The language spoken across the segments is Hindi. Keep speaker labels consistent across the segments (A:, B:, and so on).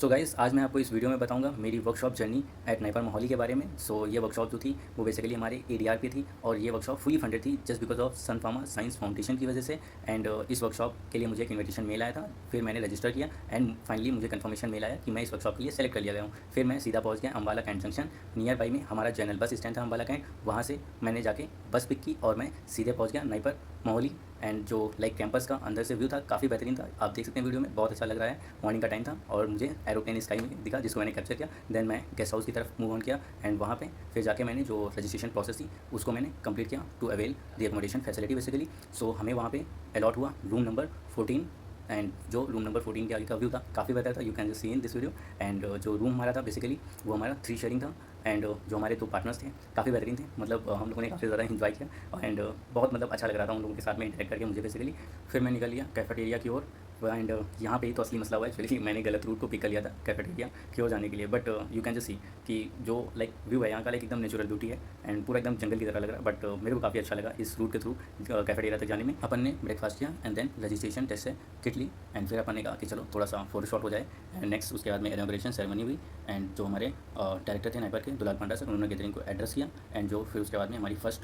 A: सो गाइस, आज मैं आपको इस वीडियो में बताऊंगा मेरी workshop journey at NIPER Mohali के बारे में। ये वर्कशॉप जो थी वो बेसिकली हमारे एडीआर पे थी और ये वर्कशॉप फुली फंडेड थी just because of Sun Pharma science foundation की वजह से। एंड इस वर्कशॉप के लिए मुझे एक इन्विटेशन मेल आया था, फिर मैंने रजिस्टर किया एंड फाइनली मुझे कंफर्मेशन मेल आया कि मैं इस वर्कशॉप के लिए सेलेक्ट कर लिया गया हूँ। फिर मैं सीधा पहुँच गया Ambala cantt junction, near by में हमारा जनरल बस स्टैंड था अम्बाला कैंट। वहाँ से मैंने जाके बस पिक की और मैं सीधे पहुँच गया नाइपर मोहाली। एंड जो लाइक कैंपस का अंदर से व्यू था काफ़ी बेहतरीन था, आप देख सकते हैं वीडियो में, बहुत अच्छा लग रहा है। मॉर्निंग का टाइम था और मुझे एरोप्लेन स्काई में दिखा जिसको मैंने कैप्चर किया। देन मैं गेस्ट हाउस की तरफ मूव ऑन किया एंड वहाँ पे फिर जाके मैंने जो रजिस्ट्रेशन प्रोसेस थी उसको मैंने कंप्लीट किया to avail the accommodation facility basically. हमें वहाँ पे अलॉट हुआ रूम नंबर 14 एंड जो रूम नंबर 14 के आगे का व्यू था काफ़ी बेहतर था, you can just see in this video. And जो रूम हमारा था बेसिकली वो हमारा 3 शेयरिंग था। एंड जो हमारे 2 पार्टनर्स थे काफ़ी बेहतरीन थे, मतलब हम लोगों ने काफ़ी ज़्यादा इन्जॉय किया एंड बहुत मतलब अच्छा लग रहा था उन लोगों के साथ में इंटरेक्ट करके मुझे बेसिकली। फिर मैं निकल लिया कैफेटेरिया की ओर एंड यहाँ पे ही तो असली मसला हुआ है एक्चुअली, मैंने गलत रूट को पिक कर लिया था कैफेटेरिया की ओर जाने के लिए। बट यू कैन जस्ट सी कि जो लाइक व्यू है यहाँ का, लाइक एकदम नेचुरल ब्यूटी है एंड पूरा एकदम जंगल की तरह लग रहा है। बट मेरे को काफ़ी अच्छा लगा इस रूट के थ्रू कैफेटेरिया तक जाने में। अपन ने ब्रेकफास्ट किया एंड देन रजिस्ट्रेशन टेस्ट से किट ली एंड फिर अपन ने कहा कि चलो थोड़ा सा फोटो शॉट हो जाए। एंड नेक्स्ट उसके बाद में इनॉग्रेशन सेरेमनी हुई एंड जो हमारे डायरेक्टर थे नाइपर के दुलाल पांडा सर, उन्होंने गैदरिंग को एड्रेस किया। एंड जो फिर उसके बाद में हमारी फर्स्ट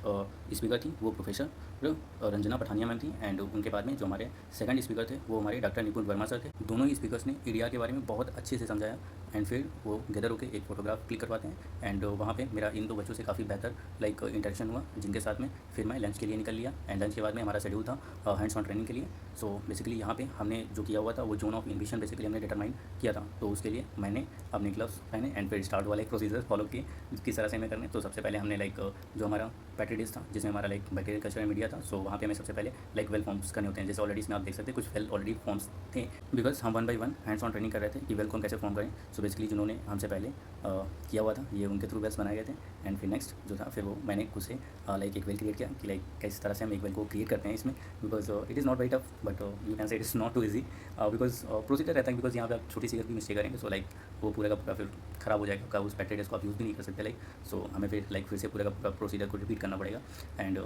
A: स्पीकर थी वो प्रोफेसर रंजना पठानिया मैम थी। एंड उनके बाद में जो हमारे सेकंड स्पीकर थे वो हमारे डॉक्टर निपुण वर्मा सर थे। दोनों ही स्पीकर्स ने ईडीआर के बारे में बहुत अच्छे से समझाया एंड फिर वो गैदर होकर एक फ़ोटोग्राफ क्लिक करवाते हैं। एंड वहाँ पे मेरा इन 2 बच्चों से काफ़ी बेहतर लाइक इंटरेक्शन हुआ जिनके साथ में फिर मैं लंच के लिए निकल लिया। एंड लंच के बाद में हमारा शेड्यूल था हैंड्स ऑन ट्रेनिंग के लिए। बेसिकली यहाँ पे हमने जो किया हुआ था वो जोन ऑफ इन्विशन बेसिकली हमने डिटरमाइन किया था। तो उसके लिए मैंने अपने ग्लव्स पहने एंड फिर स्टार्ट वाला एक प्रोसीजर फॉलो किए किस तरह से हमें करने। तो सबसे पहले हमने लाइक जो हमारा पैट्री डिश था जिसमें हमारा like bacterial culture and media था, वहाँ पे हमें सबसे पहले लाइक वेल फॉर्म्स करने होते हैं। जैसे ऑलरेडी इसमें आप देख सकते हैं कुछ वेल ऑलरेडी फॉर्म्स थे बिकॉज हम 1 बाई 1 हैंड्स ऑन ट्रेनिंग कर रहे थे कि वेल को हम कैसे फॉर्म करें। बेसिकली जिन्होंने हमसे पहले किया हुआ था ये उनके थ्रू वेल्स बनाए गए थे। एंड फिर नेक्स्ट जो था फिर वो मैंने खुद से लाइक एक वेल क्रिएट किया कि लाइक किस तरह से हम एक वेल को क्रिएट करते हैं इसमें। Because it is not very tough but you can say it is not too easy because procedure रहता है। बिकॉज यहाँ पे आप छोटी सी भी मिस्टेक करेंगे लाइक वो पूरा का पूरा फिर ख़राब हो जाएगा, उस पैट्री को आप यूज़ भी नहीं कर सकते लाइक। हमें फिर से पूरा का पूरा प्रोसीजर को रिपीट करना पड़ेगा। एंड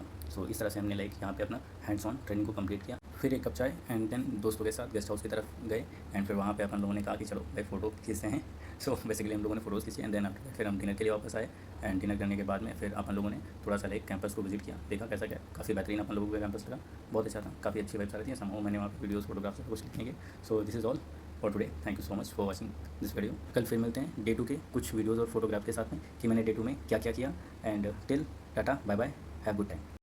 A: इस तरह से हमने लाइक यहाँ पे अपना हैंड्स ऑन ट्रेनिंग को कंप्लीट किया। फिर एक कप चाय एंड देन दोस्तों के साथ गेस्ट हाउस की तरफ गए एंड फिर वहाँ पे अपन लोगों ने कहा कि चलो भाई फ़ोटो खींचते हैं। बेसिकली हम लोगों ने फ़ोटोज़ खींचे एंड देन आफ्टर फिर हम डिनर के लिए वापस आए। एंड डिनर करने के बाद में फिर अपन लोगों ने थोड़ा सा लाइक कैंपस को विजिट किया, देखा कैसा क्या, काफ़ी बेहतरीन अपन लोगों का कैंपस लगा, बहुत अच्छा था, काफ़ी अच्छी वाइब्स आ रही थी। समूह मैंने वहाँ पर वीडियोज़ फोटोग्राफ्स सब कुछ लिखेंगे। This is all for today, thank you so much for watching this video. कल फिर मिलते हैं डे 2 के कुछ वीडियोज़ और फोटोग्राफ के साथ में कि मैंने डे 2 में क्या क्या किया। And till tata bye bye, have good time.